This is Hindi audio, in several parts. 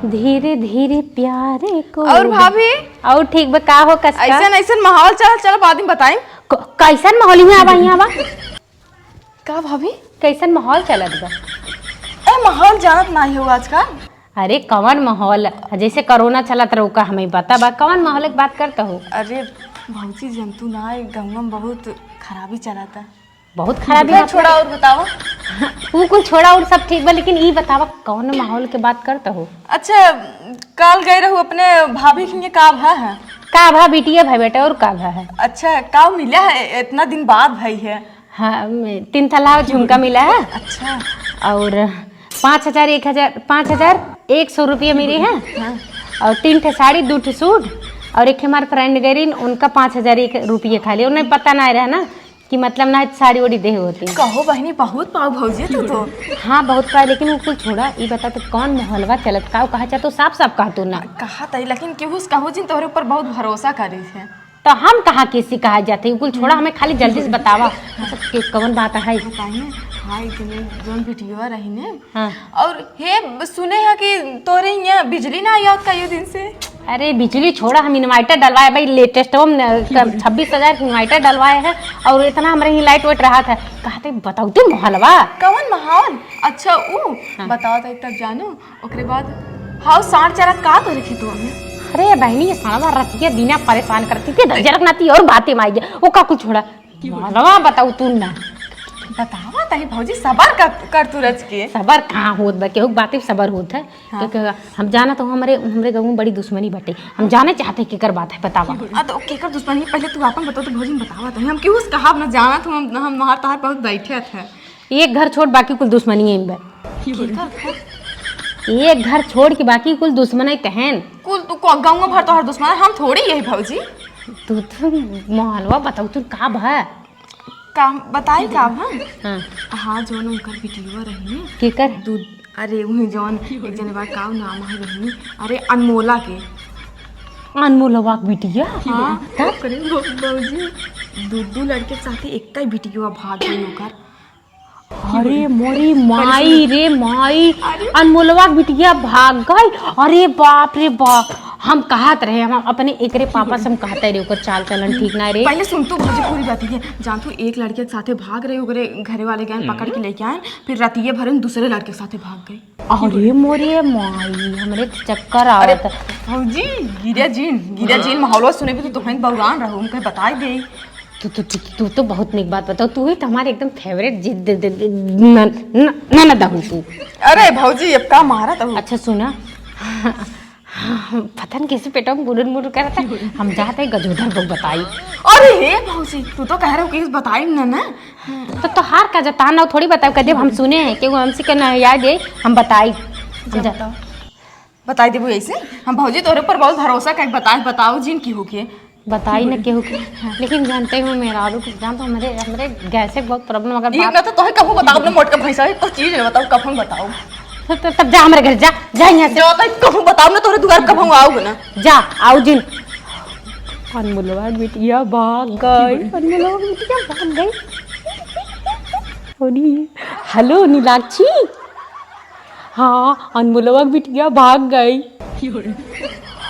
धीरे धीरे प्यारे को। और भाभी और ठीक बा का हो कसका ऐसा ऐसा माहौल चल बाद में बताएं कैसन माहौल में आवा यहाँ बा का भाभी कैसन माहौल चलत बा। ए माहौल जानत नहीं हो आजकल। अरे कौन माहौल जैसे कोरोना चलत रहो का हमें बता बा कौन माहौल की बात करता हो। अरे भौजी जंतु ना गाँव में बहुत खराबी चलाता बहुत खराबी है। छोड़ा और बताओ वो कुछ छोड़ा और सब ठीक बा लेकिन ये बतावा कौन माहौल के बात करता हो। अच्छा कल गए रहू अपने भाभी के का भा है का भा बिटिया भाई बेटा और का भा है। अच्छा का मिला है इतना दिन बाद भाई है। हाँ 3 तला झुमका मिला है। अच्छा और 5,100 रुपये मेरे हैं। हाँ। और 3 ठे साड़ी 2 ठे सूट और एक हमारे फ्रेंड गई उनका 5,000 रुपये खाली उन्हें पता ना रहा ना कि मतलब ना साड़ी वोड़ी दे होती। कहो बहनी बहुत पाओ भौजी तू तो। हाँ बहुत पाए लेकिन वो कुछ छोड़ा ये बता तो कौन माहौलवा चलत का कहा चाह तो साफ साफ कहा तू ना कहा तई लेकिन केहू कहो जिन तोहरे ऊपर बहुत भरोसा करी थे तो हम कहाँ किसी कहा जाते कुल छोड़ा हमें खाली जल्दी से बतावा कौन बात है। बताइए हाँ इतने जोन वीडियो रही ने। हाँ। और हे सुने हैं कि तोरे यहाँ बिजली ना आई कई दिन से। अरे बिजली छोड़ा हम इन्वर्टर डलवाए भाई लेटेस्ट 26,000 इन्वर्टर डलवाए हैं और इतना हमारे ही लाइट वेट रहा था कहते बताओ तुम माहौलवा कौन माहौल। अच्छा हाँ। बताओ तो तब जानो ओकरे बाद हाँ साढ़ चार का तो रखी तू हमें। अरे बहनी ये सारा रतिया दीना परेशान करती थी धज्जरक नाती और बातें माई वो का कुछ छोड़ा माहौलवा बताओ तू ना बतावा तही भौजी सबर कर तू रच के। सबर कहाँ होत बा केहू बातें सबर होत है। हाँ। तो हम जाना तो हमरे गाँव में बड़ी दुश्मनी बटे हम जाने चाहते केकर बात है बतावा। तो केकर दुश्मनी पहले तू अपन बताओ तो भौजी बतावा तो हम क्यों कहा ना जाना तो हम वहां तार बहुत बैठे थे। एक घर छोड़ बाकी कुल दुश्मनी है बा एक घर छोड़ के बाकी कुल दुश्मन है तहन कुल तू गाँव भर तो दुश्मन हम थोड़ी यही भौजी। तू तो माहौलवा बताओ तू का भा काम बताई का हाँ। हाँ हाँ जोन उनकर वीडियो रही केकर दूध। अरे वही जौन एक जने बार का नाम है बहनी अरे अनमोला के अनमोलवा बिटिया। हाँ तब करे भौजी दो लड़के के साथ एक ही वीडियो भाग गई ओकर। अरे मोरी माई रे माई अनमोलवा बिटिया भाग गई। अरे बाप रे बाप हम कहत रहे हम अपने एकरे पापा से हम कहते रहे ओकर चाल चलन ठीक ना रे। पहले सुन तो भौजी पूरी बात है जान तू एक लड़के के साथे भाग रहे ओकरे घरे वाले गए पकड़ के लेके आए फिर रतिये भर दूसरे लड़के के साथे भाग गई। अरे मोरे माई हमरे चक्कर आवत भौजी गिरिया जीन माहौल सुने भी तो तुम बउरान रहो उनके बताई दे। तू तो बहुत निक बात बताओ तू ही तो हमारे एकदम फेवरेट ननद हूँ तू। अरे भौजी अब का मारा तो। अच्छा सुना पता नहीं कैसे पेटों में बुरन बुर कर रहा था हम जाते हैं गजोधर को बताई। अरे हे भौजी तू तो कह रहे हो कि बताई ना तो हार का जता ना थोड़ी बताओ कदे हम सुने हैं कि वो हमसे कहना याद है हम बताई बताई देबो ऐसे हम भौजी तोरे पर बहुत भरोसा कर बताओ जिन की हो के बताई न केहू के। लेकिन जानते हो मेरा आलू कुछ जान तो हमारे गैस से बहुत प्रॉब्लम अगर ये ना तो तोहे कब बताओ अपने मोट का भैंसा है तो चीज बताओ कब हम बताओ तो तब जा हमारे घर जा यहाँ से जो कब बताओ ना तोरे दुआर कब हम आओगे ना जा आओ जिन। अनमोलवा बिटिया भाग गई अनमोलवा बिटिया भाग गई। हेलो नीलाक्षी हाँ अनमोलवा बिटिया भाग गई।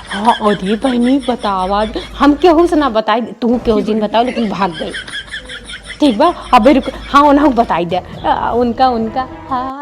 हाँ अरे बहनी बतावा हम केहू से ना बताई तू केहू जिन बताओ लेकिन भाग गई ठीक बा अबे रुक हाँ उन्हें बताई दे उनका हाँ।